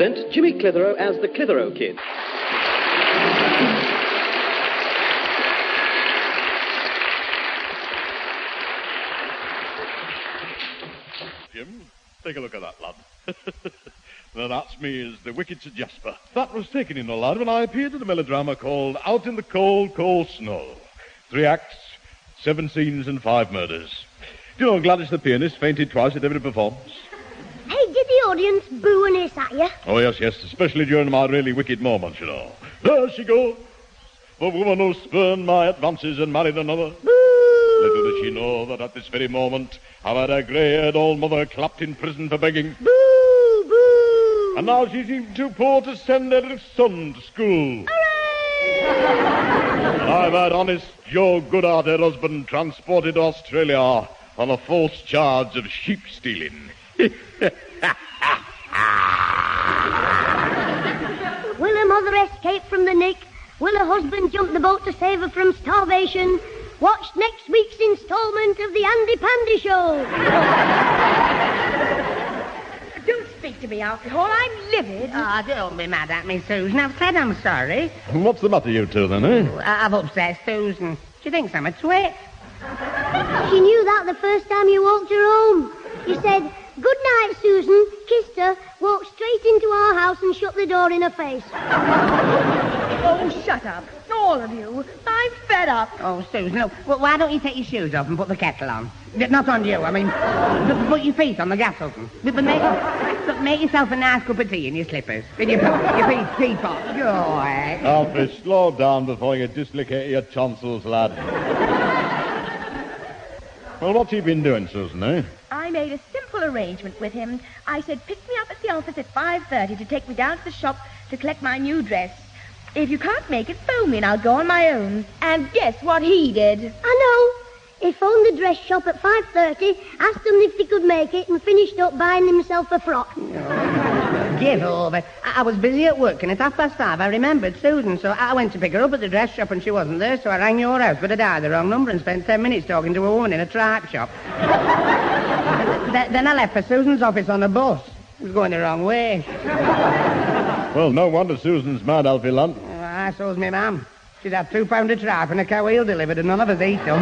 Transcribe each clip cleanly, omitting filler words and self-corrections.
present Jimmy Clitheroe as the Clitheroe Kid. Jim, take a look at that, lad. Now, that's me as the wicked Sir Jasper. That was taken in, lad, when I appeared in a melodrama called Out in the Cold, Cold Snow. 3 acts, 7 scenes, and 5 murders. Do you know Gladys the pianist fainted twice at every performance? Hey, did the audience boo and hiss at you? Oh, yes, especially during my really wicked moments, you know. There she goes, the woman who spurned my advances and married another. Boo! Little did she know that at this very moment I've had a grey-haired old mother clapped in prison for begging. Boo! Boo! And now she's even too poor to send her little son to school. Hooray! And I've had honest Joe Goodhearted husband transported to Australia on a false charge of sheep stealing. Will her mother escape from the nick? Will her husband jump the boat to save her from starvation? Watch next week's instalment of the Andy Pandy Show. Don't speak to me, Alcohol. I'm livid. Oh, don't be mad at me, Susan. I've said I'm sorry. What's the matter, you two, then, eh? I've upset Susan. She thinks I'm a twit. She knew that the first time you walked her home. You said, "Good night, Susan," kissed her, walked straight into our house and shut the door in her face. Oh, shut up. All of you. I'm fed up. Oh, Susan, look, well, why don't you take your shoes off and put the kettle on? Not on you, I mean, put your feet on the gas oven. But make yourself a nice cup of tea in your slippers. In your feet teapot. Go ahead. Alfie, slow down before you dislocate your tonsils, lad. Well, what's he been doing, Susan, eh? I made a simple arrangement with him. I said, pick me up at the office at 5:30 to take me down to the shop to collect my new dress. If you can't make it, phone me and I'll go on my own. And guess what he did? I know. He phoned the dress shop at 5:30, asked them if they could make it, and finished up buying himself a frock. Give over. I was busy at work, and at 5:30 I remembered Susan, so I went to pick her up at the dress shop, and she wasn't there, so I rang your house, but I dialed the wrong number and spent 10 minutes talking to a woman in a tripe shop. Then I left for Susan's office on a bus. It was going the wrong way. Well, no wonder Susan's mad, Alfie, lad. I so's me mum. She'd have 2 pound of tripe and a cow wheel delivered, and none of us eat them.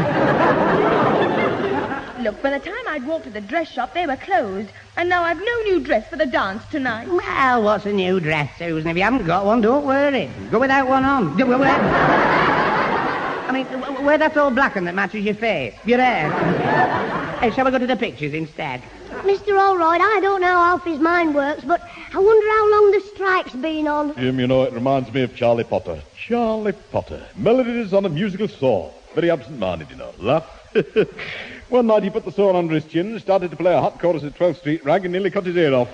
Look, by the time I'd walked to the dress shop, they were closed. And now I've no new dress for the dance tonight. Well, what's a new dress, Susan? If you haven't got one, don't wear it. Go without one on. I mean, wear that old black one that matches your face, your hair. Hey, shall we go to the pictures instead? Mr. Allroyd, I don't know how Alfie's mind works, but I wonder how long the strike's been on. Jim, you know, it reminds me of Charlie Potter. Charlie Potter. Melodies on a musical saw. Very absent-minded, you know. Laugh. One night he put the saw under his chin and started to play a hot chorus at 12th Street rag and nearly cut his ear off.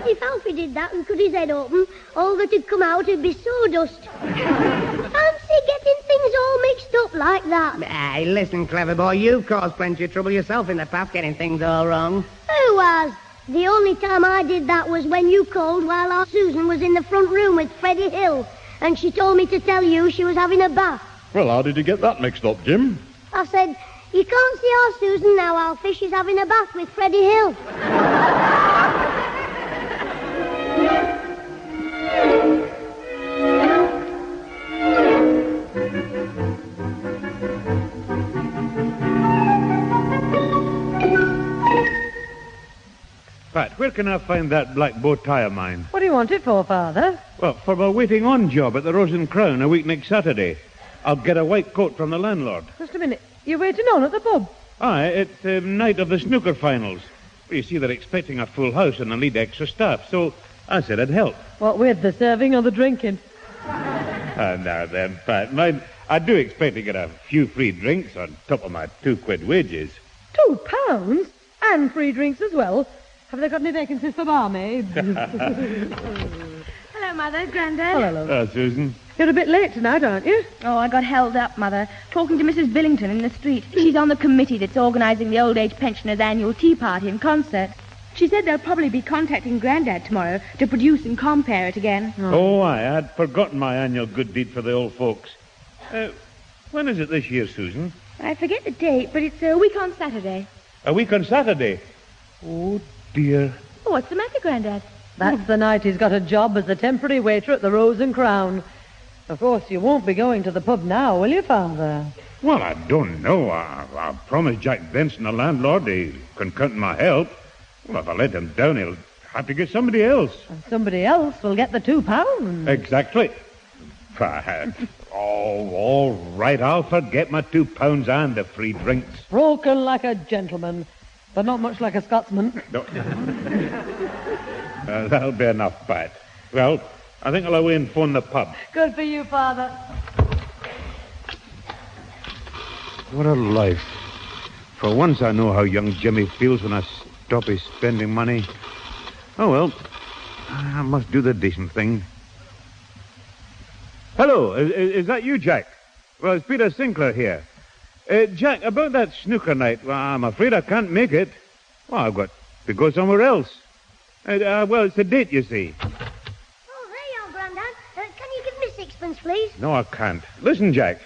If Alfie did that and cut his head open, all that'd come out would be sawdust. Fancy getting things all mixed up like that. Hey, listen, clever boy, you've caused plenty of trouble yourself in the past getting things all wrong. Who was? The only time I did that was when you called while our Susan was in the front room with Freddie Hill, and she told me to tell you she was having a bath. Well, how did you get that mixed up, Jim? I said, "You can't see our Susan now, Alfie. She's having a bath with Freddie Hill." Pat, where can I find that black bow tie of mine? What do you want it for, Father? Well, for my waiting on job at the Rose and Crown a week next Saturday. I'll get a white coat from the landlord. Just a minute. You're waiting on at the pub? Aye, it's the night of the snooker finals. Well, you see, they're expecting a full house and a lead extra staff, so I said I'd help. What with, the serving or the drinking? Now then, Pat, mind, I do expect to get a few free drinks on top of my £2 wages. £2? And free drinks as well? Have they got any vacancies for barmaids? Hello, Mother, Grandad. Hello. Susan. You're a bit late tonight, aren't you? Oh, I got held up, Mother, talking to Mrs. Billington in the street. She's on the committee that's organising the old age pensioners' annual tea party and concert. She said they'll probably be contacting Grandad tomorrow to produce and compare it again. Oh, I had forgotten my annual good deed for the old folks. When is it this year, Susan? I forget the date, but it's a week on Saturday. A week on Saturday? Oh, dear. Oh, what's the matter, Grandad? That's the night he's got a job as a temporary waiter at the Rose and Crown. Of course, you won't be going to the pub now, will you, Father? Well, I don't know. I promised Jack Benson, the landlord, he can count on my help. Well, if I let him down, he'll have to get somebody else. And somebody else will get the £2. Exactly. All right, I'll forget my £2 and the free drinks. Broken like a gentleman, but not much like a Scotsman. No. That'll be enough, Pat. Well, I think I'll away and phone the pub. Good for you, Father. What a life. For once I know how young Jimmy feels when I stop his spending money. Oh, well, I must do the decent thing. Hello, is that you, Jack? Well, it's Peter Sinclair here. Jack, about that snooker night, well, I'm afraid I can't make it. Well, I've got to go somewhere else. Well, it's a date, you see. Oh, there you are, Grandad. Can you give me sixpence, please? No, I can't. Listen, Jack.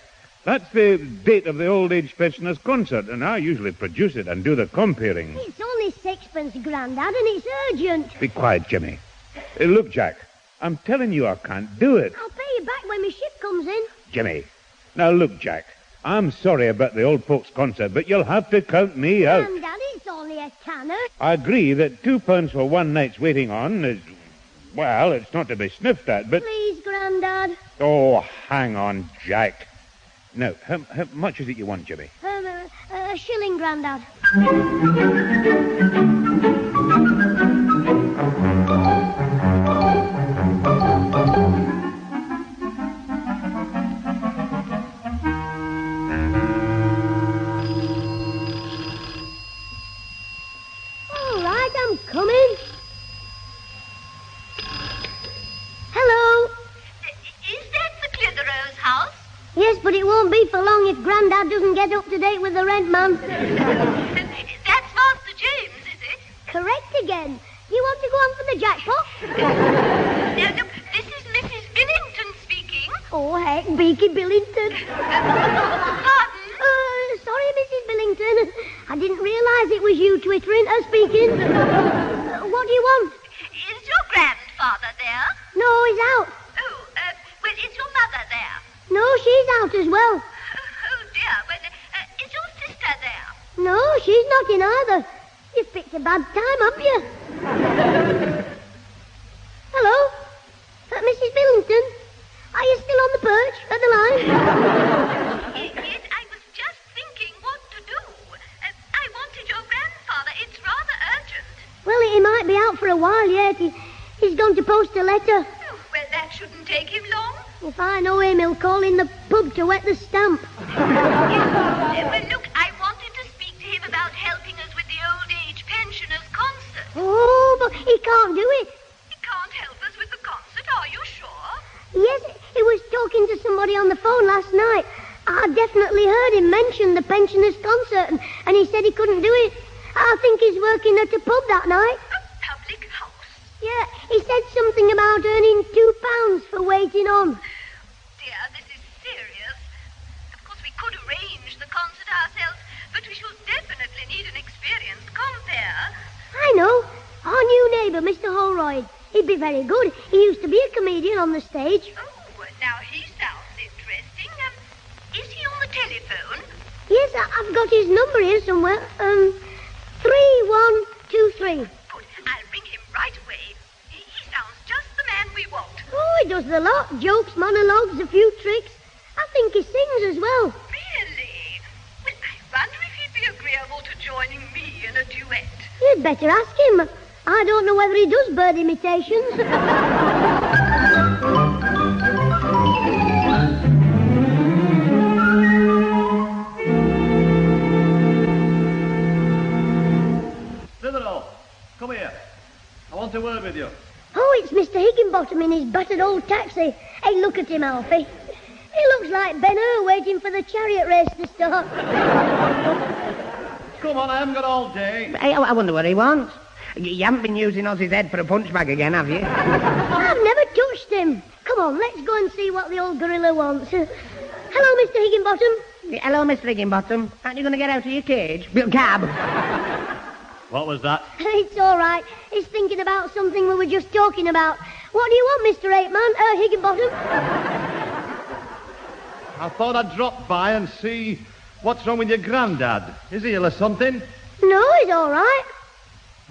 That's the date of the old age pensioners' concert, and I usually produce it and do the comparing. It's only sixpence, Grandad, and it's urgent. Be quiet, Jimmy. Look, Jack, I'm telling you I can't do it. I'll pay you back when my ship comes in. Jimmy, now look, Jack, I'm sorry about the old folks' concert, but you'll have to count me out. Grandad, it's only a tanner. I agree that £2 for one night's waiting on is, well, it's not to be sniffed at, but... Please, Grandad. Oh, hang on, Jack. Now, how much is it you want, Jimmy? A shilling, Grandad. All right, I'm coming. Hello. Is that the Clitheroe's house? Yes, but it won't be for long if Grandad doesn't get up to date with the rent man. That's Master James, is it? Correct again. You want to go on for the jackpot? No, look, this is Mrs. Billington speaking. Oh, heck, Beaky Billington. Pardon? Sorry, Mrs. Billington. I didn't realise it was you twittering speaking. What do you want? Is your grandfather there? No, he's out. Oh, well, is your mother there? No, she's out as well. Oh, dear. Well, is your sister there? No, she's not in either. You've picked a bad time, haven't you? Hello? Mrs. Billington? Are you still on the perch at the line? Yes, I was just thinking what to do. I wanted your grandfather. It's rather urgent. Well, he might be out for a while yet. He's going to post a letter. Oh, well, that shouldn't take him long. If I know him, he'll call in the pub to wet the stamp. Well, look, I wanted to speak to him about helping us with the old age pensioners' concert. Oh, but he can't do it. He can't help us with the concert, are you sure? Yes, he was talking to somebody on the phone last night. I definitely heard him mention the pensioners' concert, and he said he couldn't do it. I think he's working at a pub that night. A public house? Yeah, he said something about earning £2 for waiting on. Dear, this is serious. Of course, we could arrange the concert ourselves, but we shall definitely need an experienced compere. I know. Our new neighbour, Mr. Holroyd. He'd be very good. He used to be a comedian on the stage. Oh, now he sounds interesting. Is he on the telephone? Yes, I've got his number here somewhere. 3123. Good. I'll ring him right away. He sounds just the man we want. Oh, he does the lot. Jokes, monologues, a few tricks. I think he sings as well. Really? Well, I wonder if he'd be agreeable to joining me in a duet. You'd better ask him. I don't know whether he does bird imitations. Clitheroe, come here. I want a word with you. Oh, it's Mr. Higginbottom in his battered old taxi. Hey, look at him, Alfie. He looks like Ben Hur waiting for the chariot race to start. Come on, I haven't got all day. Hey, I wonder what he wants. You haven't been using Ozzy's head for a punch bag again, have you? I've never touched him. Come on, let's go and see what the old gorilla wants. Hello, Mr. Higginbottom. Hello, Mr. Higginbottom. Aren't you going to get out of your cage? Cab. What was that? It's all right. He's thinking about something we were just talking about. What do you want, Mr. Eightman? Higginbottom? I thought I'd drop by and see what's wrong with your granddad. Is he ill or something? No, he's all right.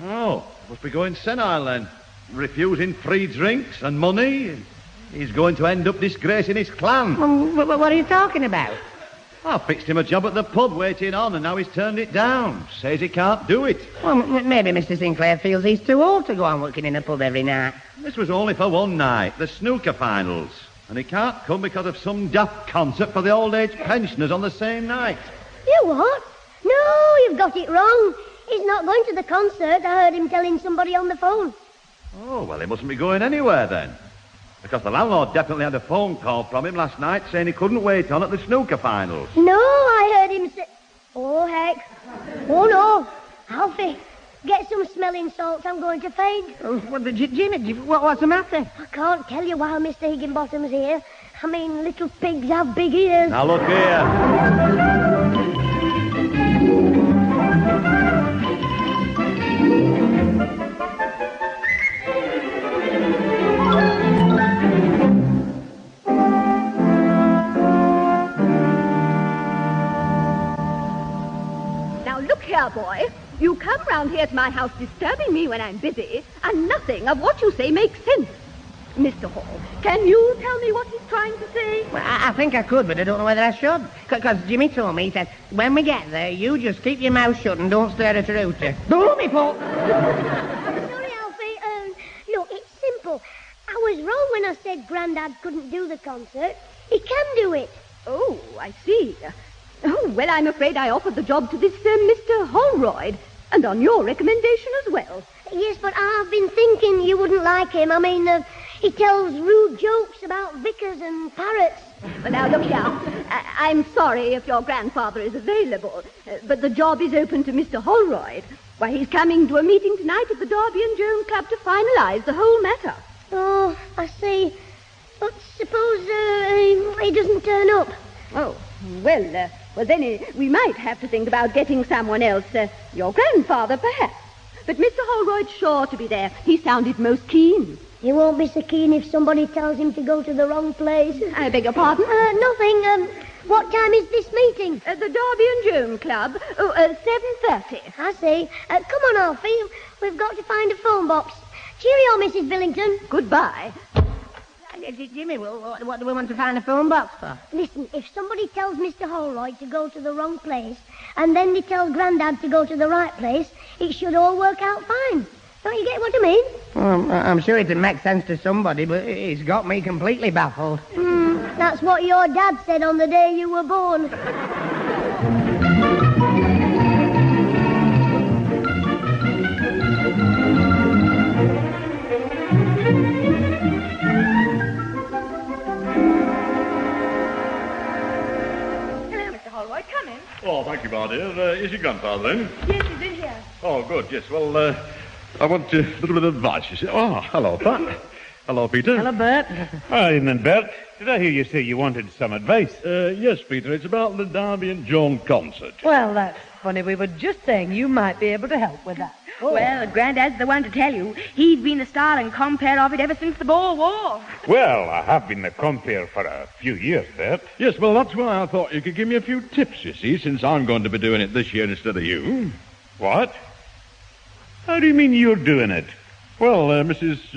Oh, must be going senile then. Refusing free drinks and money. He's going to end up disgracing his clan. What are you talking about? I fixed him a job at the pub waiting on, and now he's turned it down. Says he can't do it. Well, maybe Mr. Sinclair feels he's too old to go on working in a pub every night. This was only for one night, the snooker finals. And he can't come because of some daft concert for the old age pensioners on the same night. You what? No, you've got it wrong. He's not going to the concert. I heard him telling somebody on the phone. Oh, well, he mustn't be going anywhere then. Because the landlord definitely had a phone call from him last night saying he couldn't wait on at the snooker finals. No, I heard him say... Oh, heck. Oh, no. Alfie, get some smelling salts. I'm going to faint. Oh, well, Jimmy, what's the matter? I can't tell you while Mr. Higginbottom's here. I mean, little pigs have big ears. Now, look here. Here, boy. You come round here to my house disturbing me when I'm busy, and nothing of what you say makes sense. Mr. Hall, can you tell me what he's trying to say? Well, I think I could, but I don't know whether I should. Because Jimmy told me, he said, when we get there, you just keep your mouth shut and don't stir at a rooter. Don't me, Paul! Sorry, Alfie. Look, it's simple. I was wrong when I said Grandad couldn't do the concert. He can do it. Oh, I see. Oh, well, I'm afraid I offered the job to this Mr. Holroyd, and on your recommendation as well. Yes, but I've been thinking you wouldn't like him. I mean, he tells rude jokes about vicars and parrots. Well, now, look here. I'm sorry if your grandfather is available, but the job is open to Mr. Holroyd. Why, he's coming to a meeting tonight at the Derby and Joan Club to finalise the whole matter. Oh, I see. But suppose he doesn't turn up. Oh, well, then we might have to think about getting someone else. Your grandfather, perhaps. But Mr. Holroyd's sure to be there. He sounded most keen. He won't be so keen if somebody tells him to go to the wrong place. I beg your pardon? Nothing. What time is this meeting? At the Derby and Joan Club. 7:30. I see. Come on, Alfie. We've got to find a phone box. Cheerio, Mrs. Billington. Goodbye. Jimmy, what do we want to find a phone box for? Listen, if somebody tells Mr. Holroyd to go to the wrong place, and then they tell Grandad to go to the right place, it should all work out fine. Don't you get what I mean? Well, I'm sure it makes sense to somebody, but it's got me completely baffled. That's what your dad said on the day you were born. Oh, thank you, my dear. Is your grandfather in? Yes, he's in here. Oh, good, yes. Well, I want a little bit of advice, you see. Oh, hello, Pat. Hello, Peter. Hello, Bert. Hi, evening, Bert. Did I hear you say you wanted some advice? Yes, Peter. It's about the Derby and Joan concert. Well, that's funny. We were just saying you might be able to help with that. Oh. Well, Grandad's the one to tell you. He's been the star and compere of it ever since the Boer War. Well, I have been the compere for a few years, Bert. Yes, well, that's why I thought you could give me a few tips, you see, since I'm going to be doing it this year instead of you. What? How do you mean you're doing it? Well, Mrs.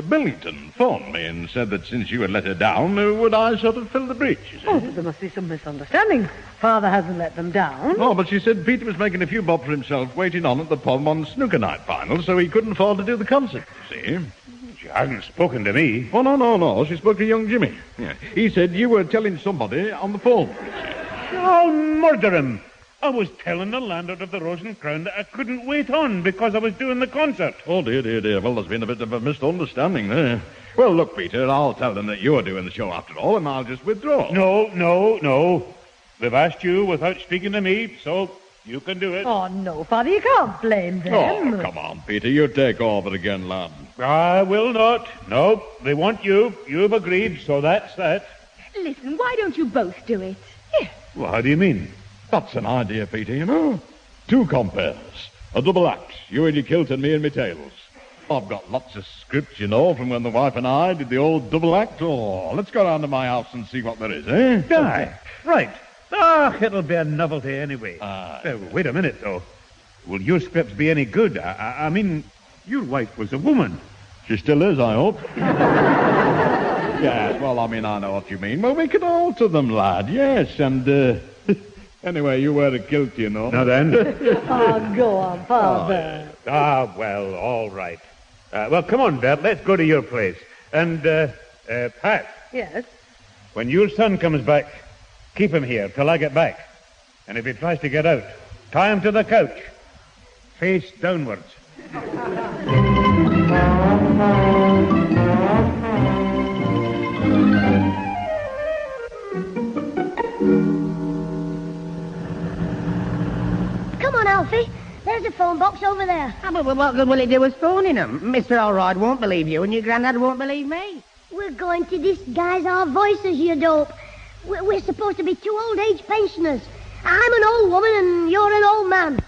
Billington phoned me and said that since you had let her down, would I sort of fill the breach, you see? Oh, but there must be some misunderstanding. Father hasn't let them down. Oh, but she said Peter was making a few bob for himself waiting on at the pub on snooker night final, so he couldn't afford to do the concert, you see. She hasn't spoken to me. Oh, no. She spoke to young Jimmy. Yeah. He said you were telling somebody on the phone, you see. I'll murder him. I was telling the landlord of the Rose and Crown that I couldn't wait on because I was doing the concert. Oh, dear. Well, there's been a bit of a misunderstanding there. Well, look, Peter, I'll tell them that you're doing the show after all, and I'll just withdraw. No. They've asked you without speaking to me, so you can do it. Oh, no, Father, you can't blame them. Oh, come on, Peter, you take over again, lad. I will not. No, they want you. You've agreed, so that's that. Listen, why don't you both do it? Well, how do you mean? That's an idea, Peter, you know. Two compares. A double act. You in your kilt and me in my tails. I've got lots of script, you know, from when the wife and I did the old double act. Oh, let's go round to my house and see what there is, eh? Aye, right. Ah, it'll be a novelty anyway. Wait a minute, though. Will your scripts be any good? I mean, your wife was a woman. She still is, I hope. Yes, well, I mean, I know what you mean. Well, we can alter them, lad, yes, and, anyway, you wear a kilt, you know. Now then. Oh, go on, Father. Well, all right. Well, come on, Bert, let's go to your place. And, Pat. Yes? When your son comes back, keep him here till I get back. And if he tries to get out, tie him to the couch, face downwards. Come on, Alfie. There's a phone box over there. Well, what good will it do us phoning him? Mr. Allroyd won't believe you, and your granddad won't believe me. We're going to disguise our voices, you dope. We're supposed to be two old-age pensioners. I'm an old woman and you're an old man.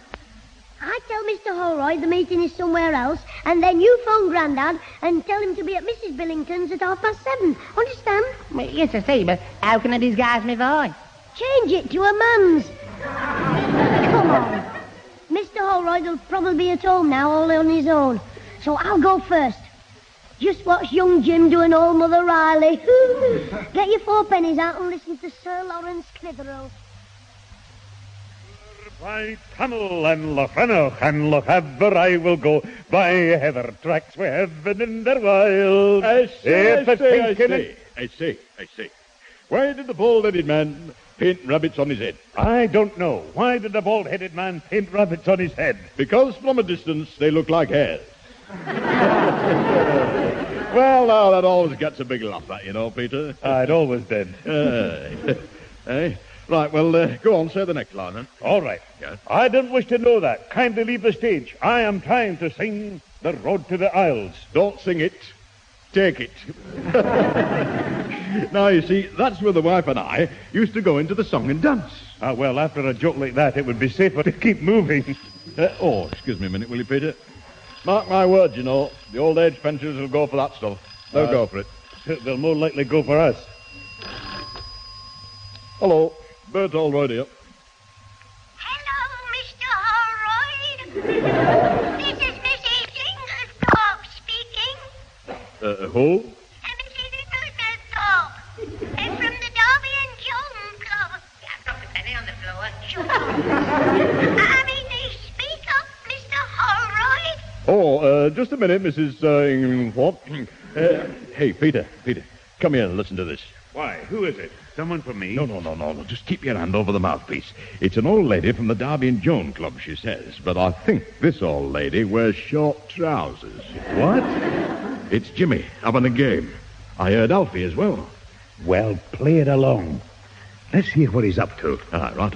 I tell Mr. Holroyd the meeting is somewhere else, and then you phone Grandad and tell him to be at Mrs. Billington's at 7:30. Understand? Well, yes, I see, but how can I disguise my voice? Change it to a man's. Come on. Mr. Holroyd will probably be at home now, all on his own. So I'll go first. Just watch young Jim doing old Mother Riley. Get your 4 pennies out and listen to Sir Lawrence Clitheroe. By tunnel and Lochrannoch and Lochaber I will go, by heather tracks with heaven in their wild. I see. Why did the bald-headed man paint rabbits on his head? I don't know. Why did the bald-headed man paint rabbits on his head? Because from a distance they look like hares. Well, now, that always gets a big laugh, that, you know, Peter. It always did. Right, well, go on, say the next line, then. All right. Yes. I don't wish to know that. Kindly leave the stage. I am trying to sing The Road to the Isles. Don't sing it. Take it. Now, you see, that's where the wife and I used to go into the song and dance. Well, after a joke like that, it would be safer to keep moving. Excuse me a minute, will you, Peter? Mark my words, you know, the old age pensioners will go for that stuff. They'll go for it. They'll more likely go for us. Hello, Bert Allroyd here. Hello, Mr. Holroyd. This is Mrs. Inglethorpe speaking. Who? Mrs. Inglethorpe. From the Derby and Joan Club. I've dropped a penny on the floor. I mean, speak up, Mr. Holroyd. Just a minute, Mrs. Inglethorpe. Hey, Peter, come here and listen to this. Why, who is it? Someone for me? No. Just keep your hand over the mouthpiece. It's an old lady from the Derby and Joan Club, she says. But I think this old lady wears short trousers. What? It's Jimmy, having a game. I heard Alfie as well. Well, play it along. Let's hear what he's up to. Right.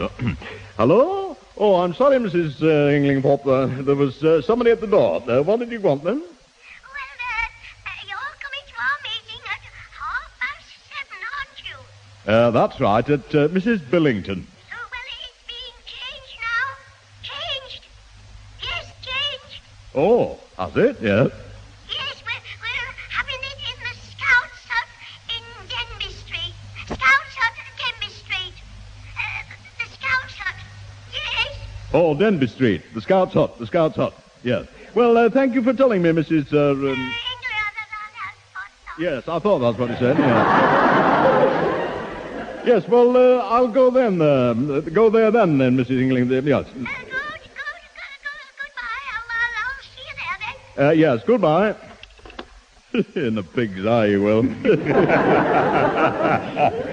Hello? Oh, I'm sorry, Mrs. Inglethorpe. There was somebody at the door. What did you want, then? That's right, at Mrs. Billington. So, it's being changed now. Changed? Yes, changed. Oh, has it? Yes. Yes, we're having it in the Scouts Hut in Denby Street. Scouts Hut, Denby Street. The Scouts Hut. Yes. Oh, Denby Street. The Scouts Hut. Yes. Well, thank you for telling me, Mrs. Yes, I thought that's what he said, yeah. Yes, well, I'll go then. Go there then, Mrs. England. Yes. Good. Goodbye. I'll see you there then. Yes, goodbye. In the pig's eye, you will.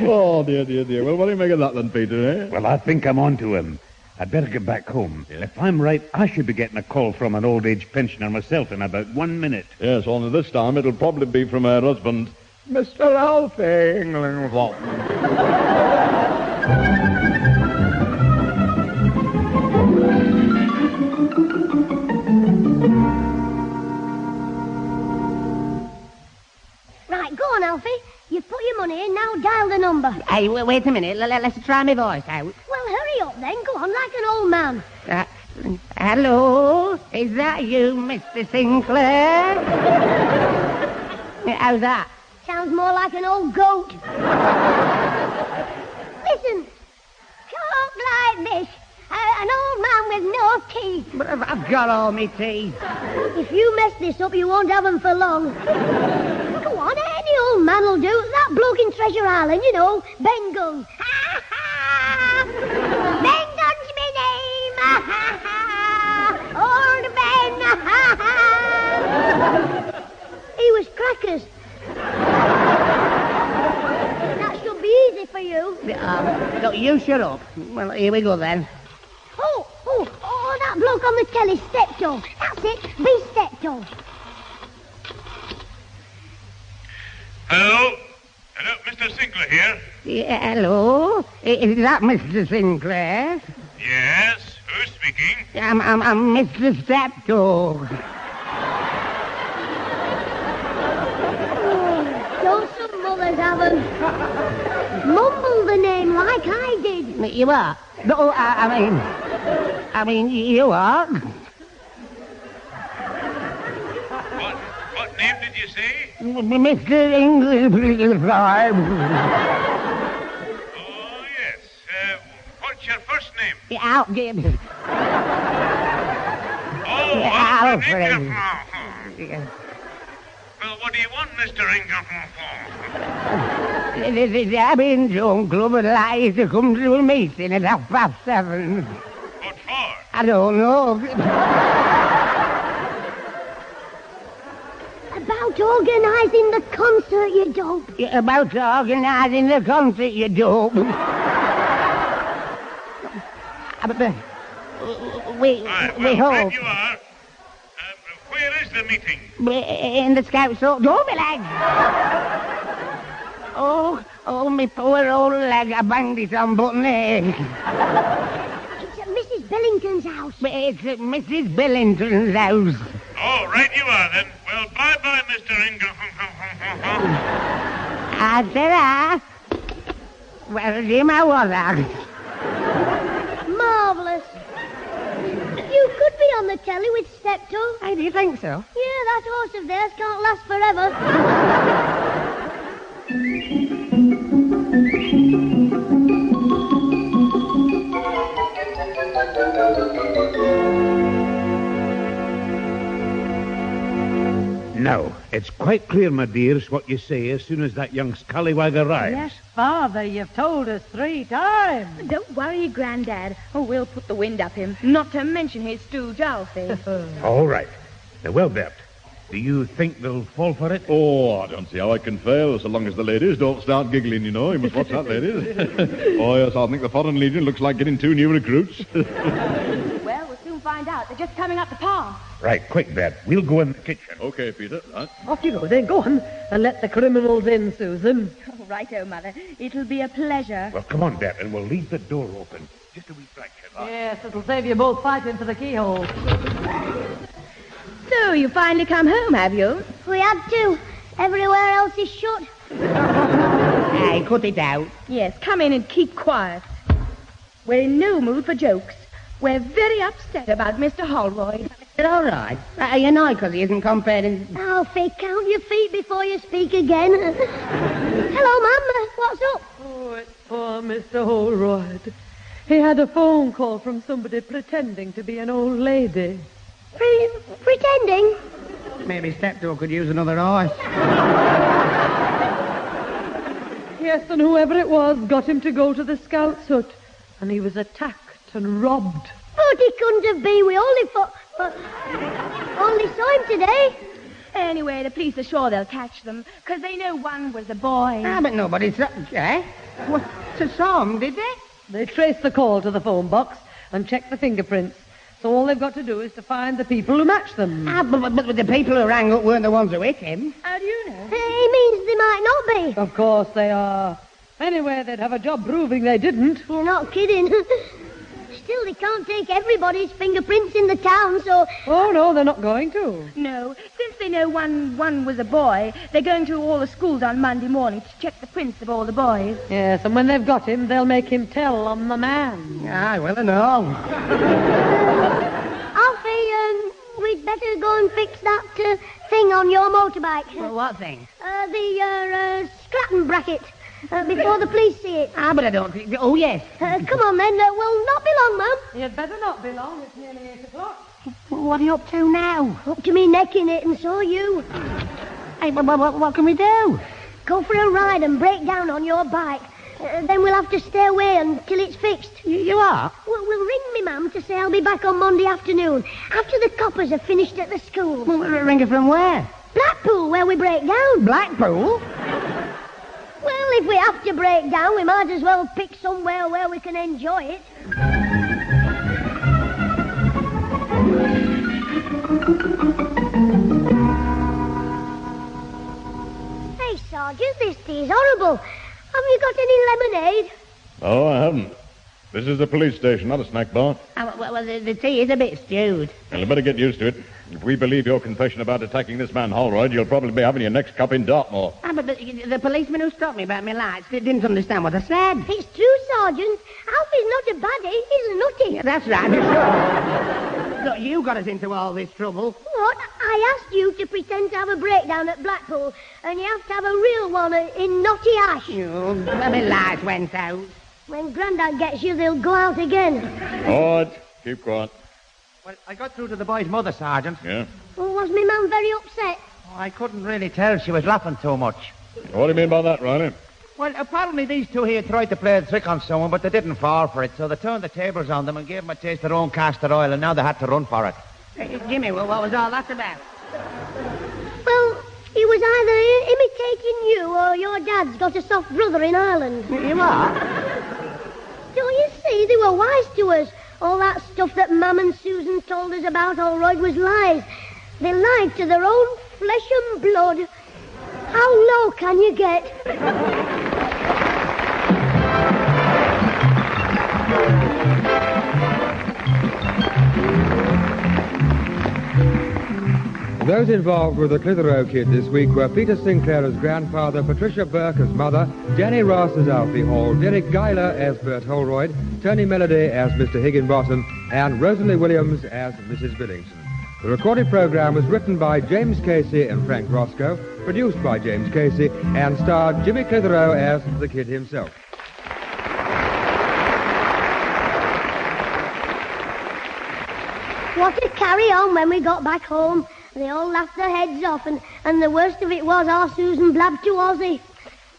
Oh, dear. Well, what do you make of that then, Peter, eh? Well, I think I'm on to him. I'd better get back home. Yeah. If I'm right, I should be getting a call from an old-age pensioner myself in about 1 minute. Yes, only this time it'll probably be from her husband, Mr. Alfie Inglethorpe. Right, go on, Alfie. You've put your money in, now dial the number. Hey, wait a minute. Let's try my voice out. Well, hurry up then. Go on, like an old man. Hello? Is that you, Mr. Sinclair? How's that? Sounds more like an old goat. Listen, talk like this. An old man with no teeth. But I've got all my teeth. If you mess this up, you won't have them for long. Go on, any old man will do. That bloke in Treasure Island, you know, Ben Gunn. Ha ha! Ben Gunn's my name. Ha ha! Old Ben. Ha ha! He was crackers. That should be easy for you. Look, you shut up. Well, here we go then. Oh, that bloke on the telly, Steptoe. That's it, be Steptoe. Hello? Hello, Mr. Sinclair here. Yeah, hello? Is that Mr. Sinclair? Yes, who's speaking? I'm Mr. Steptoe. Don't some mothers have 'em? Mumble the name like I did. You are? No, I mean, you are. What name did you say? Mr. English. Oh, yes. What's your first name? Alfred. Oh, Alfred. Ingram. Well, what do you want, Mr. Ingram? The Abby Joan Club would like to come to a meeting at 7:30. What for? I don't know. About organising the concert, you dope. About organising the concert, you dope. We hope. Right you are. Where is the meeting? In the Scouts Hall. Don't be like. Oh, me poor old leg. I banged it on button egg. It's at Mrs. Billington's house. It's at Mrs. Billington's house. Oh, right you are then. Well, bye-bye, Mr. Ingram. I said well, Jim, I was out. Marvellous. You could be on the telly with Steptoe. Hey, do you think so? Yeah, that horse of theirs can't last forever. Now, it's quite clear, my dears, what you say as soon as that young scallywag arrives. Yes, Father, you've told us 3 times. Don't worry, Grandad. Oh, we'll put the wind up him. Not to mention his stooge, Alfie. All right. Now, well, Bert, do you think they'll fall for it? Oh, I don't see how I can fail, so long as the ladies don't start giggling, you know. You must watch that, ladies. Oh, yes, I think the Foreign Legion looks like getting 2 new recruits. Well, we'll soon find out. They're just coming up the path. Right, quick, Bert. We'll go in the kitchen. Okay, Peter. Right. Off you go then. Go on and let the criminals in, Susan. Oh, righto, Mother. It'll be a pleasure. Well, come on, Bert, and we'll leave the door open. Just a wee fraction. Yes, it'll save you both fighting for the keyhole. So, you finally come home, have you? We had to. Everywhere else is shut. Hey, cut it out. Yes, come in and keep quiet. We're in no mood for jokes. We're very upset about Mr. Holroyd. Is it all right? Are you annoyed because he isn't comparing... Alfie, count your feet before you speak again. Hello, Mum. What's up? Oh, it's poor Mr. Holroyd. He had a phone call from somebody pretending to be an old lady. Pretending? Maybe Steptoe could use another horse. Yes, and whoever it was got him to go to the Scouts' hut. And he was attacked and robbed. But he couldn't have been. We only saw him today. Anyway, the police are sure they'll catch them, because they know one was a boy. But nobody saw... Eh? What? Saw him, did they? They traced the call to the phone box and checked the fingerprints. So all they've got to do is to find the people who match them. But the people who rang up weren't the ones who hit him. How do you know? He means they might not be. Of course they are. Anyway, they'd have a job proving they didn't. You're not kidding. Still, they can't take everybody's fingerprints in the town, so... Oh, no, they're not going to. No, since they know one was a boy, they're going to all the schools on Monday morning to check the prints of all the boys. Yes, and when they've got him, they'll make him tell on the man. Aye, well, I know. Alfie, we'd better go and fix that thing on your motorbike. Well, what thing? The scratton bracket. Before the police see it. Ah, but I don't think... Oh, yes. Come on, then. We'll not be long, Mum. You'd better not be long. It's nearly 8 o'clock. What are you up to now? Up to me neck in it, and so are you. Hey, what can we do? Go for a ride and break down on your bike. Then we'll have to stay away until it's fixed. You are? We'll ring me Mum to say I'll be back on Monday afternoon, after the coppers have finished at the school. Well, ring her from where? Blackpool, where we break down. Blackpool? Well, if we have to break down, we might as well pick somewhere where we can enjoy it. Hey, Sergeant, this tea's horrible. Have you got any lemonade? Oh, I haven't. This is the police station, not a snack bar. Well, the tea is a bit stewed. Well, you better get used to it. If we believe your confession about attacking this man Holroyd, you'll probably be having your next cup in Dartmoor. Ah, but the policeman who stopped me about my lights didn't understand what I said. It's true, Sergeant. Alfie's not a baddie. He's a nutty. Yeah, that's right. Look, you got us into all this trouble. What? I asked you to pretend to have a breakdown at Blackpool, and you have to have a real one in Knotty Ash. Oh, my lights went out. When Grandad gets you, they'll go out again. All right, keep quiet. Well, I got through to the boy's mother, Sergeant. Yeah? Well, was my mum very upset? Oh, I couldn't really tell. She was laughing too much. What do you mean by that, Riley? Well, apparently these two here tried to play a trick on someone, but they didn't fall for it, so they turned the tables on them and gave them a taste of their own castor oil, and now they had to run for it. Hey, Jimmy, what was all that about? Well, he was either imitating you or your dad's got a soft brother in Ireland. You are? Don't you see? They were wise to us. All that stuff that Mum and Susan told us about Holroyd was lies. They lied to their own flesh and blood. How low can you get? Those involved with the Clitheroe kid this week were Peter Sinclair as grandfather, Patricia Burke as mother, Danny Ross as Alfie Hall, Derek Guyler as Bert Holroyd, Tony Melody as Mr. Higginbottom, and Rosalie Williams as Mrs. Billington. The recorded program was written by James Casey and Frank Roscoe, produced by James Casey, and starred Jimmy Clitheroe as the kid himself. What a carry-on when we got back home. They all laughed their heads off, and the worst of it was our Susan blabbed to Ozzy.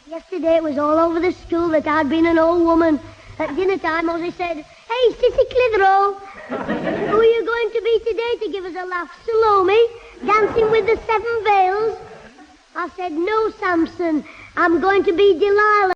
Yesterday it was all over the school that I'd been an old woman. At dinner time, Ozzy said, "Hey, Sissy Clitheroe, who are you going to be today to give us a laugh? Salome? Dancing with the 7 Veils?" I said, "No, Samson, I'm going to be Delilah."